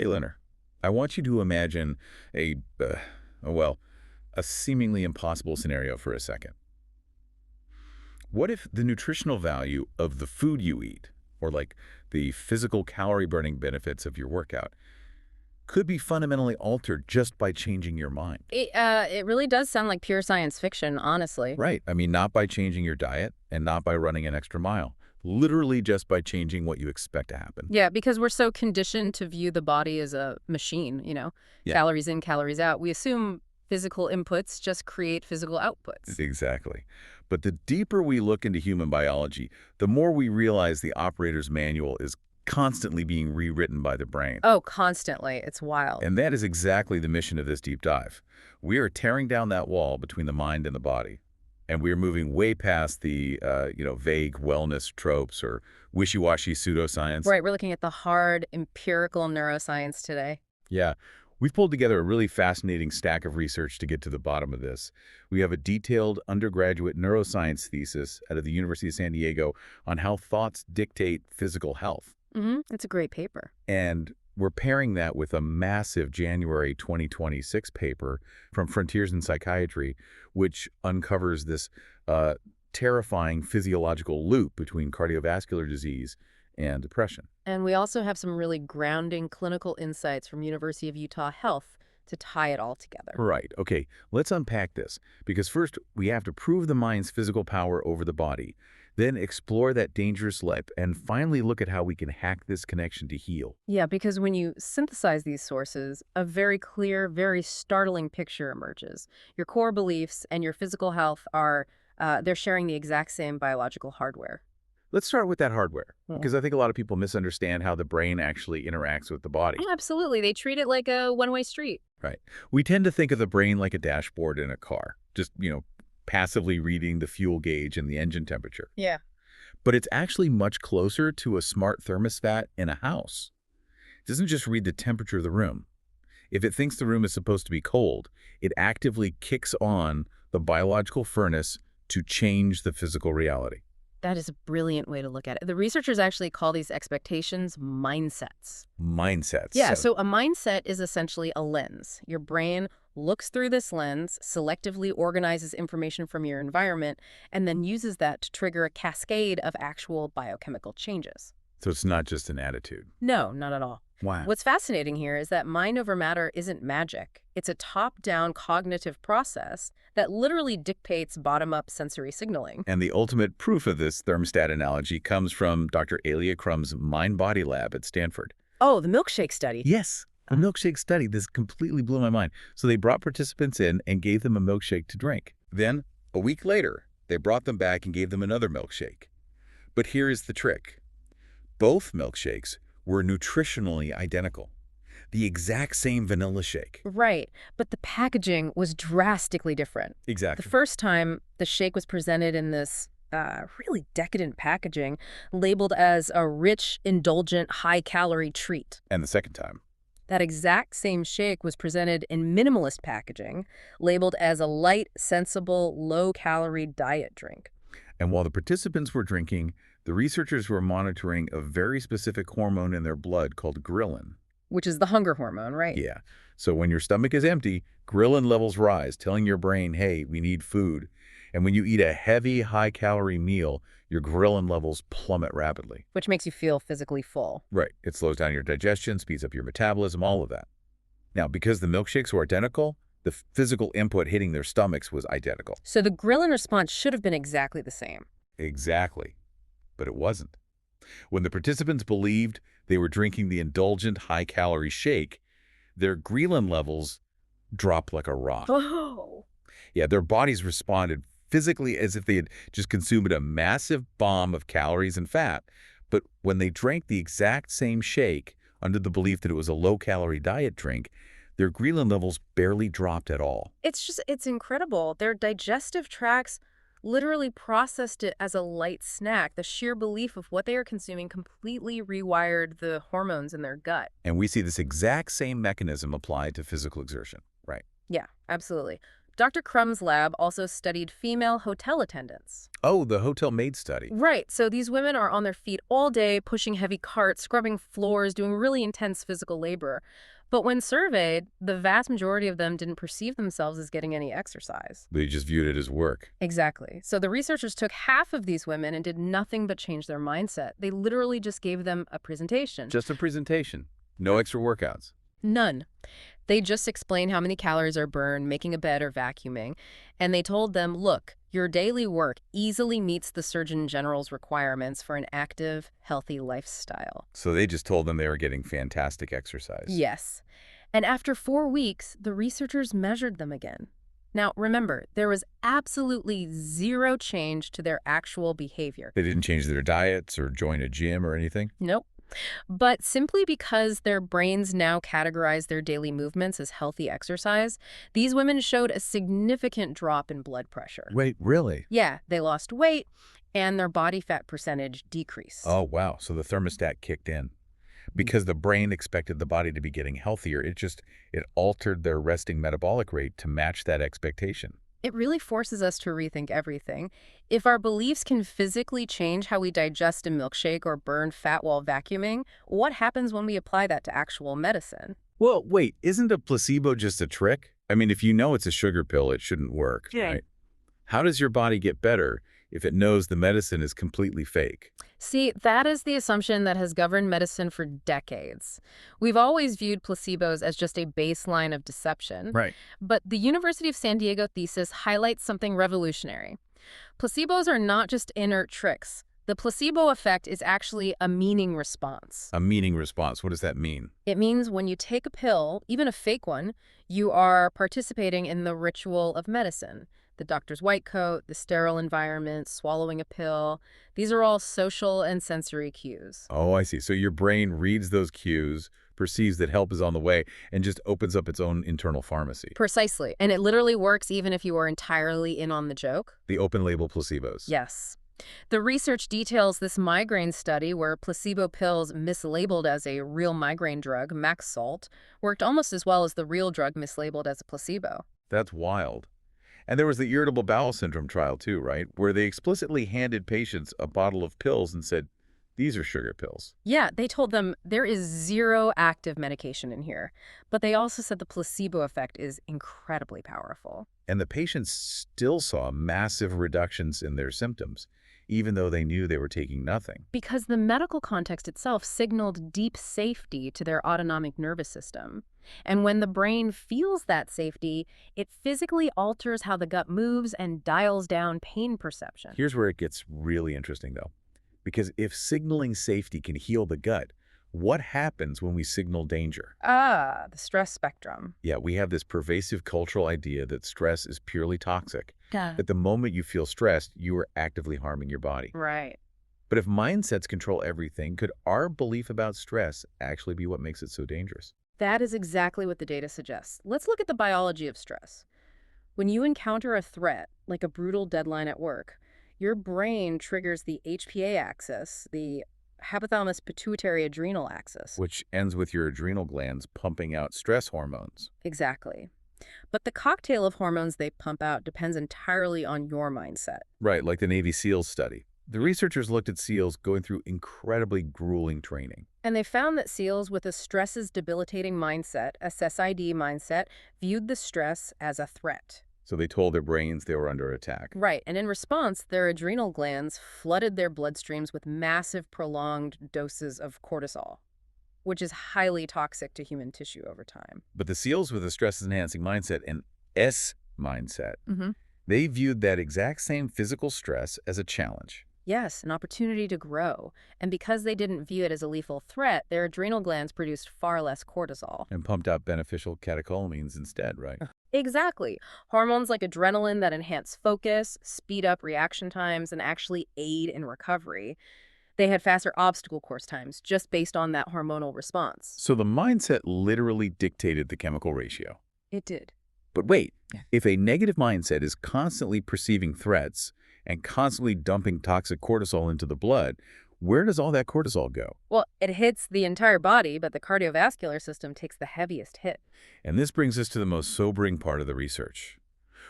Hey, Leonard, I want you to imagine a, well, a seemingly impossible scenario for a second. What if the nutritional value of the food you eat, or like the physical calorie burning benefits of your workout, could be fundamentally altered just by changing your mind? It really does sound like pure science fiction, honestly. Right. I mean, not by changing your diet and not by running an extra mile. Literally just by changing what you expect to happen. Yeah, because we're so conditioned to view the body as a machine, Yeah, calories in, calories out. We assume physical inputs just create physical outputs. exactly. But the deeper we look into human biology, the more we realize the operator's manual is constantly being rewritten by the brain. Oh, constantly. It's wild. And that is exactly the mission of this deep dive. We are tearing down that wall between the mind and the body. And we are moving way past the, vague wellness tropes or wishy-washy pseudoscience. Right, we're looking at the hard empirical neuroscience today. Yeah, we've pulled together a really fascinating stack of research to get to the bottom of this. We have a detailed undergraduate neuroscience thesis out of the University of San Diego on how thoughts dictate physical health. It's a great paper. And we're pairing that with a massive January 2026 paper from Frontiers in Psychiatry, which uncovers this terrifying physiological loop between cardiovascular disease and depression. And we also have some really grounding clinical insights from University of Utah Health to tie it all together. Right. Okay, let's unpack this. Because first, we have to prove the mind's physical power over the body, then explore that dangerous leap, and finally look at how we can hack this connection to heal. Yeah, because when you synthesize these sources, a very clear, very startling picture emerges. Your core beliefs and your physical health they're sharing the exact same biological hardware. Let's start with that hardware, Yeah. because I think a lot of people misunderstand how the brain actually interacts with the body. Yeah, absolutely. They treat it like a one-way street. Right. We tend to think of the brain like a dashboard in a car, just, passively reading the fuel gauge and the engine temperature. Yeah. But it's actually much closer to a smart thermostat in a house. It doesn't just read the temperature of the room. If it thinks the room is supposed to be cold, it actively kicks on the biological furnace to change the physical reality. That is a brilliant way to look at it. The researchers actually call these expectations mindsets. Mindsets. Yeah, so a mindset is essentially a lens. Your brain looks through this lens, selectively organizes information from your environment, and then uses that to trigger a cascade of actual biochemical changes. So it's not just an attitude. No, not at all. Wow. What's fascinating here is that mind over matter isn't magic. It's a top-down cognitive process that literally dictates bottom-up sensory signaling. And the ultimate proof of this thermostat analogy comes from Dr. Alia Crumb's mind-body lab at Stanford. Oh, the milkshake study. Yes, the milkshake study. This completely blew my mind. So they brought participants in and gave them a milkshake to drink. Then, a week later, they brought them back and gave them another milkshake. But here is the trick. Both milkshakes were nutritionally identical. The exact same vanilla shake. Right, but the packaging was drastically different. The Exactly. first time, the shake was presented in this really decadent packaging, labeled as a rich, indulgent, high-calorie treat. And the second time. That exact same shake was presented in minimalist packaging, labeled as a light, sensible, low-calorie diet drink. And while the participants were drinking, the researchers were monitoring a very specific hormone in their blood called ghrelin. Which is the hunger hormone, right? Yeah. So when your stomach is empty, ghrelin levels rise, telling your brain, hey, we need food. And when you eat a heavy, high-calorie meal, your ghrelin levels plummet rapidly. Which makes you feel physically full. Right. It slows down your digestion, speeds up your metabolism, all of that. Now, because the milkshakes were identical, the physical input hitting their stomachs was identical. So the ghrelin response should have been exactly the same. Exactly. But it wasn't. When the participants believed they were drinking the indulgent high-calorie shake, their ghrelin levels dropped like a rock. Oh. Yeah, their bodies responded physically as if they had just consumed a massive bomb of calories and fat. But when they drank the exact same shake under the belief that it was a low-calorie diet drink, their ghrelin levels barely dropped at all. It's incredible. Their digestive tracts literally processed it as a light snack. The sheer belief of what they are consuming completely rewired the hormones in their gut. And we see this exact same mechanism applied to physical exertion, right? Yeah, absolutely. Dr. Crumb's lab also studied female hotel attendants. Oh, the hotel maid study. Right, so these women are on their feet all day, pushing heavy carts, scrubbing floors, doing really intense physical labor. But when surveyed, the vast majority of them didn't perceive themselves as getting any exercise. They just viewed it as work. Exactly. So the researchers took half of these women and did nothing but change their mindset. They literally just gave them a presentation. Just a presentation. No extra workouts. None. They just explained how many calories are burned, making a bed or vacuuming, and they told them, look, your daily work easily meets the Surgeon General's requirements for an active, healthy lifestyle. So they just told them they were getting fantastic exercise. Yes. And after 4 weeks, the researchers measured them again. Now, remember, there was absolutely zero change to their actual behavior. They didn't change their diets or join a gym or anything? Nope. But simply because their brains now categorize their daily movements as healthy exercise, these women showed a significant drop in blood pressure. Wait, really? Yeah, they lost weight and their body fat percentage decreased. Oh, wow. So the thermostat kicked in. Because the brain expected the body to be getting healthier, it altered their resting metabolic rate to match that expectation. It really forces us to rethink everything. If our beliefs can physically change how we digest a milkshake or burn fat while vacuuming, what happens when we apply that to actual medicine? Well, wait, isn't a placebo just a trick? I mean, if you know it's a sugar pill, it shouldn't work, right? How does your body get better if it knows the medicine is completely fake? See, that is the assumption that has governed medicine for decades. We've always viewed placebos as just a baseline of deception. Right. But the University of San Diego thesis highlights something revolutionary. Placebos are not just inert tricks. The placebo effect is actually a meaning response. A meaning response. What does that mean? It means when you take a pill, even a fake one, you are participating in the ritual of medicine. The doctor's white coat, the sterile environment, swallowing a pill. These are all social and sensory cues. Oh, I see. So your brain reads those cues, perceives that help is on the way, and just opens up its own internal pharmacy. Precisely. And it literally works even if you are entirely in on the joke. The open-label placebos. Yes. The research details this migraine study where placebo pills mislabeled as a real migraine drug, Max Salt, worked almost as well as the real drug mislabeled as a placebo. That's wild. And there was the irritable bowel syndrome trial too, right? Where they explicitly handed patients a bottle of pills and said, these are sugar pills. Yeah, they told them there is zero active medication in here. But they also said the placebo effect is incredibly powerful. And the patients still saw massive reductions in their symptoms, even though they knew they were taking nothing. Because the medical context itself signaled deep safety to their autonomic nervous system. And when the brain feels that safety, it physically alters how the gut moves and dials down pain perception. Here's where it gets really interesting, though. Because if signaling safety can heal the gut, what happens when we signal danger? Ah, the stress spectrum. Yeah, we have this pervasive cultural idea that stress is purely toxic. Duh. That the moment you feel stressed, you are actively harming your body. Right. But if mindsets control everything, could our belief about stress actually be what makes it so dangerous? That is exactly what the data suggests. Let's look at the biology of stress. When you encounter a threat, like a brutal deadline at work, your brain triggers the HPA axis, the hypothalamus pituitary adrenal axis. Which ends with your adrenal glands pumping out stress hormones. Exactly. But the cocktail of hormones they pump out depends entirely on your mindset. Right, like the Navy SEALs study. The researchers looked at SEALs going through incredibly grueling training. And they found that SEALs with a stress is debilitating mindset, a SSID mindset, viewed the stress as a threat. So they told their brains they were under attack. Right, and in response, their adrenal glands flooded their bloodstreams with massive prolonged doses of cortisol, which is highly toxic to human tissue over time. But the SEALs with a stress-enhancing mindset, an S mindset, they viewed that exact same physical stress as a challenge. Yes, an opportunity to grow. And because they didn't view it as a lethal threat, their adrenal glands produced far less cortisol. And pumped out beneficial catecholamines instead, right? Exactly. Hormones like adrenaline that enhance focus, speed up reaction times, and actually aid in recovery. They had faster obstacle course times just based on that hormonal response. So the mindset literally dictated the chemical ratio. It did. But wait, if a negative mindset is constantly perceiving threats and constantly dumping toxic cortisol into the blood, where does all that cortisol go? Well, it hits the entire body, but the cardiovascular system takes the heaviest hit. And this brings us to the most sobering part of the research.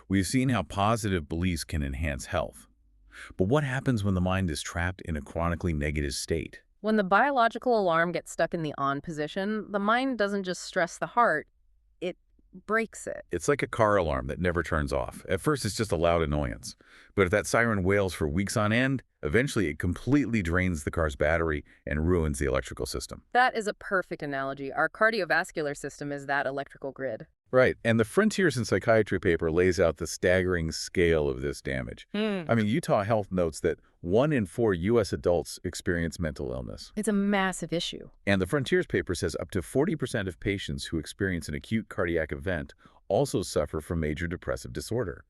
We've seen how positive beliefs can enhance health. But what happens when the mind is trapped in a chronically negative state? When the biological alarm gets stuck in the on position, the mind doesn't just stress the heart, it breaks it. It's like a car alarm that never turns off. At first, it's just a loud annoyance. But if that siren wails for weeks on end, eventually it completely drains the car's battery and ruins the electrical system. That is a perfect analogy. Our cardiovascular system is that electrical grid. Right, and the Frontiers in Psychiatry paper lays out the staggering scale of this damage. I mean, Utah Health notes that 1 in 4 U.S. adults experience mental illness. It's a massive issue. And the Frontiers paper says up to 40% of patients who experience an acute cardiac event also suffer from major depressive disorder.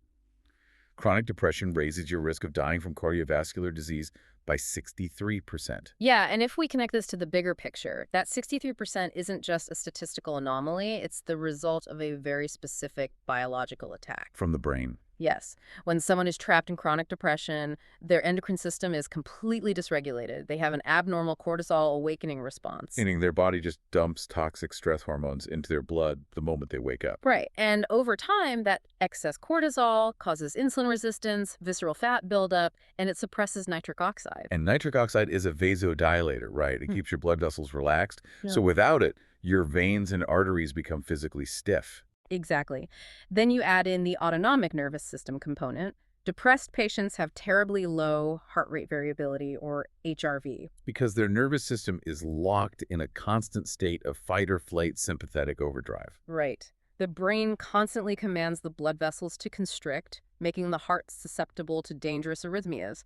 Chronic depression raises your risk of dying from cardiovascular disease by 63%. Yeah, and if we connect this to the bigger picture, that 63% isn't just a statistical anomaly, it's the result of a very specific biological attack. From the brain. Yes. When someone is trapped in chronic depression, their endocrine system is completely dysregulated. They have an abnormal cortisol awakening response. Meaning their body just dumps toxic stress hormones into their blood the moment they wake up. Right. And over time, that excess cortisol causes insulin resistance, visceral fat buildup, and it suppresses nitric oxide. And nitric oxide is a vasodilator, right? It keeps your blood vessels relaxed. Yeah. So without it, your veins and arteries become physically stiff. Exactly. Then you add in the autonomic nervous system component. Depressed patients have terribly low heart rate variability, or HRV. Because their nervous system is locked in a constant state of fight-or-flight sympathetic overdrive. Right. The brain constantly commands the blood vessels to constrict, making the heart susceptible to dangerous arrhythmias.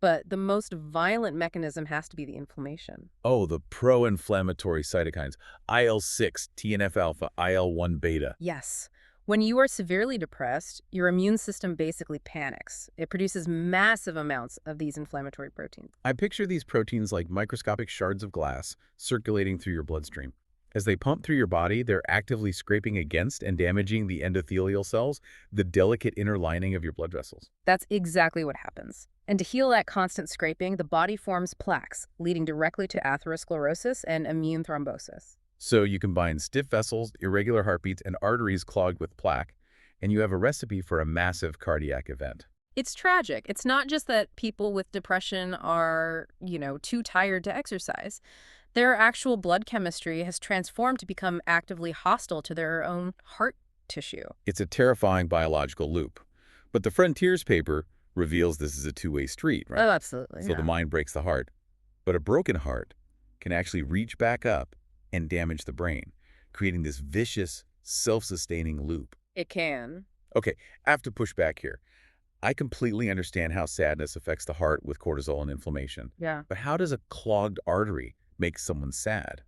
But the most violent mechanism has to be the inflammation. Oh, the pro-inflammatory cytokines, IL-6, TNF-alpha, IL-1 beta. Yes. When you are severely depressed, your immune system basically panics. It produces massive amounts of these inflammatory proteins. I picture these proteins like microscopic shards of glass circulating through your bloodstream. As they pump through your body, they're actively scraping against and damaging the endothelial cells, the delicate inner lining of your blood vessels. That's exactly what happens. And to heal that constant scraping, the body forms plaques, leading directly to atherosclerosis and immune thrombosis. So you combine stiff vessels, irregular heartbeats, and arteries clogged with plaque, and you have a recipe for a massive cardiac event. It's tragic. It's not just that people with depression are, too tired to exercise. Their actual blood chemistry has transformed to become actively hostile to their own heart tissue. It's a terrifying biological loop. But the Frontiers paper reveals this is a two-way street, right? Oh, absolutely. So the mind breaks the heart. But a broken heart can actually reach back up and damage the brain, creating this vicious, self-sustaining loop. It can. Okay, I have to push back here. I completely understand how sadness affects the heart with cortisol and inflammation. Yeah. But how does a clogged artery make someone sad?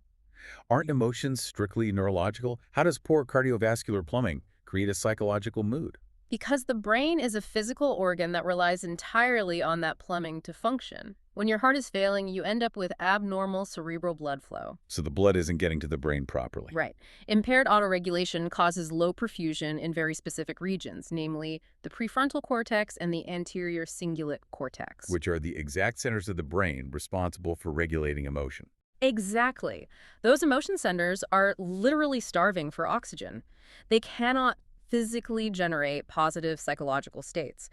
Aren't emotions strictly neurological? How does poor cardiovascular plumbing create a psychological mood? Because the brain is a physical organ that relies entirely on that plumbing to function. When your heart is failing, you end up with abnormal cerebral blood flow. So the blood isn't getting to the brain properly. Right. Impaired autoregulation causes low perfusion in very specific regions, namely the prefrontal cortex and the anterior cingulate cortex. Which are the exact centers of the brain responsible for regulating emotion. Exactly. Those emotion centers are literally starving for oxygen. They cannot physically generate positive psychological states.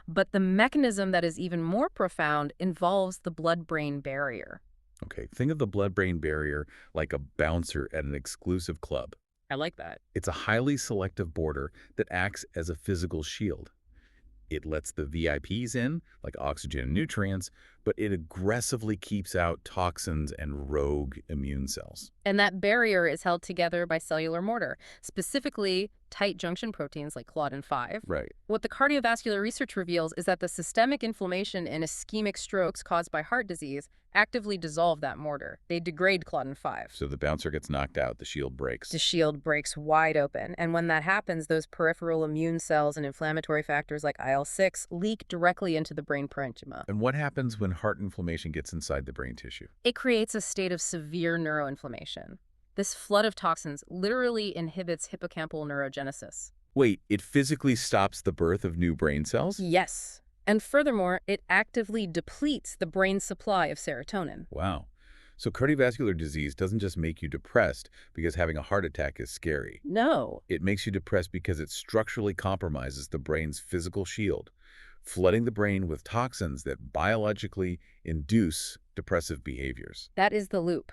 But the mechanism that is even more profound involves the blood-brain barrier. Okay, think of the blood-brain barrier like a bouncer at an exclusive club. I like that. It's a highly selective border that acts as a physical shield. It lets the VIPs in, like oxygen and nutrients, but it aggressively keeps out toxins and rogue immune cells. And that barrier is held together by cellular mortar, specifically tight junction proteins like claudin 5. Right. What the cardiovascular research reveals is that the systemic inflammation and ischemic strokes caused by heart disease actively dissolve that mortar. They degrade claudin 5. So the bouncer gets knocked out, the shield breaks. The shield breaks wide open, and when that happens, those peripheral immune cells and inflammatory factors like IL-6 leak directly into the brain parenchyma. And what happens when heart inflammation gets inside the brain tissue? It creates a state of severe neuroinflammation. This flood of toxins literally inhibits hippocampal neurogenesis. Wait, it physically stops the birth of new brain cells? Yes. And furthermore, it actively depletes the brain's supply of serotonin. Wow. So cardiovascular disease doesn't just make you depressed because having a heart attack is scary. No. It makes you depressed because it structurally compromises the brain's physical shield, flooding the brain with toxins that biologically induce depressive behaviors. That is the loop.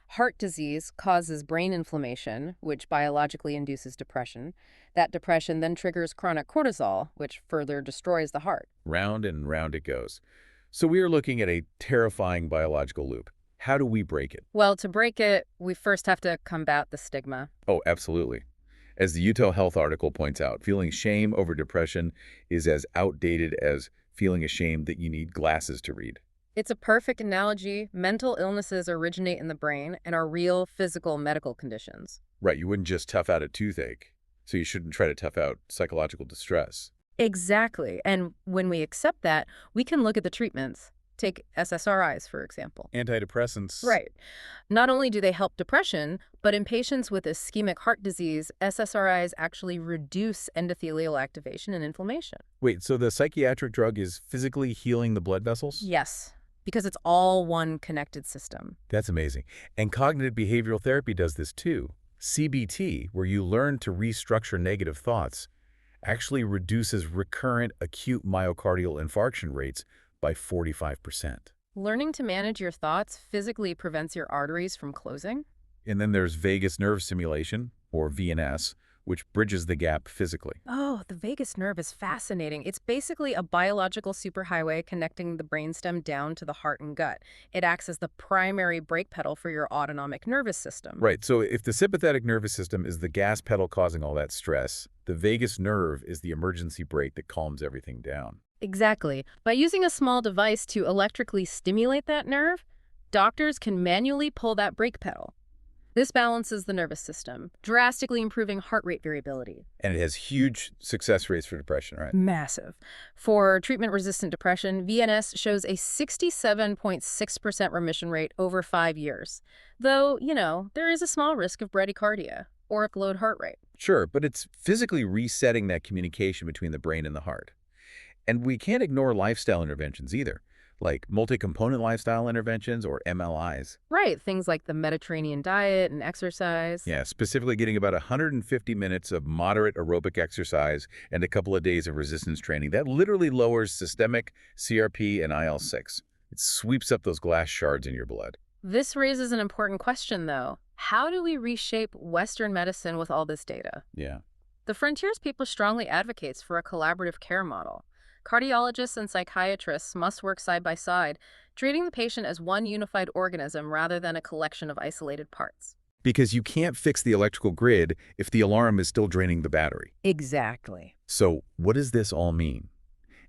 Heart disease causes brain inflammation, which biologically induces depression. That depression then triggers chronic cortisol, which further destroys the heart. Round and round it goes. So we are looking at a terrifying biological loop. How do we break it? Well, to break it, we first have to combat the stigma. Oh, absolutely. As the Utah Health article points out, feeling shame over depression is as outdated as feeling ashamed that you need glasses to read. It's a perfect analogy. Mental illnesses originate in the brain and are real physical medical conditions. Right, you wouldn't just tough out a toothache, so you shouldn't try to tough out psychological distress. Exactly. And when we accept that, we can look at the treatments. Take SSRIs, for example. Antidepressants. Right. Not only do they help depression, but in patients with ischemic heart disease, SSRIs actually reduce endothelial activation and inflammation. Wait, so the psychiatric drug is physically healing the blood vessels? Yes, because it's all one connected system. That's amazing. And cognitive behavioral therapy does this too. CBT, where you learn to restructure negative thoughts, actually reduces recurrent acute myocardial infarction rates by 45%. Learning to manage your thoughts physically prevents your arteries from closing. And then there's vagus nerve stimulation, or VNS, which bridges the gap physically. Oh, the vagus nerve is fascinating. It's basically a biological superhighway connecting the brainstem down to the heart and gut. It acts as the primary brake pedal for your autonomic nervous system. Right, so if the sympathetic nervous system is the gas pedal causing all that stress, the vagus nerve is the emergency brake that calms everything down. Exactly. By using a small device to electrically stimulate that nerve, doctors can manually pull that brake pedal. This balances the nervous system, drastically improving heart rate variability. And it has huge success rates for depression, right? Massive. For treatment-resistant depression, VNS shows a 67.6% remission rate over 5 years. Though, there is a small risk of bradycardia, auric-load heart rate. Sure, but it's physically resetting that communication between the brain and the heart. And we can't ignore lifestyle interventions either, like multi-component lifestyle interventions or MLIs. Right, things like the Mediterranean diet and exercise. Yeah, specifically getting about 150 minutes of moderate aerobic exercise and a couple of days of resistance training. That literally lowers systemic CRP and IL-6. It sweeps up those glass shards in your blood. This raises an important question, though. How do we reshape Western medicine with all this data? Yeah. The Frontiers paper strongly advocates for a collaborative care model. Cardiologists and psychiatrists must work side by side, treating the patient as one unified organism rather than a collection of isolated parts. Because you can't fix the electrical grid if the alarm is still draining the battery. Exactly. So what does this all mean?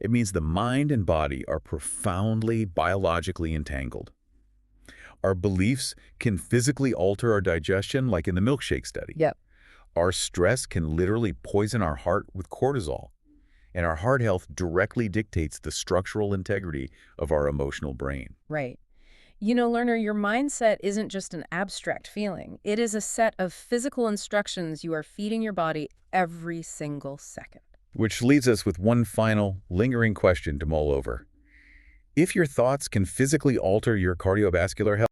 It means the mind and body are profoundly biologically entangled. Our beliefs can physically alter our digestion, like in the milkshake study. Yep. Our stress can literally poison our heart with cortisol. And our heart health directly dictates the structural integrity of our emotional brain. Right. Learner, your mindset isn't just an abstract feeling. It is a set of physical instructions you are feeding your body every single second. Which leaves us with one final, lingering question to mull over. If your thoughts can physically alter your cardiovascular health,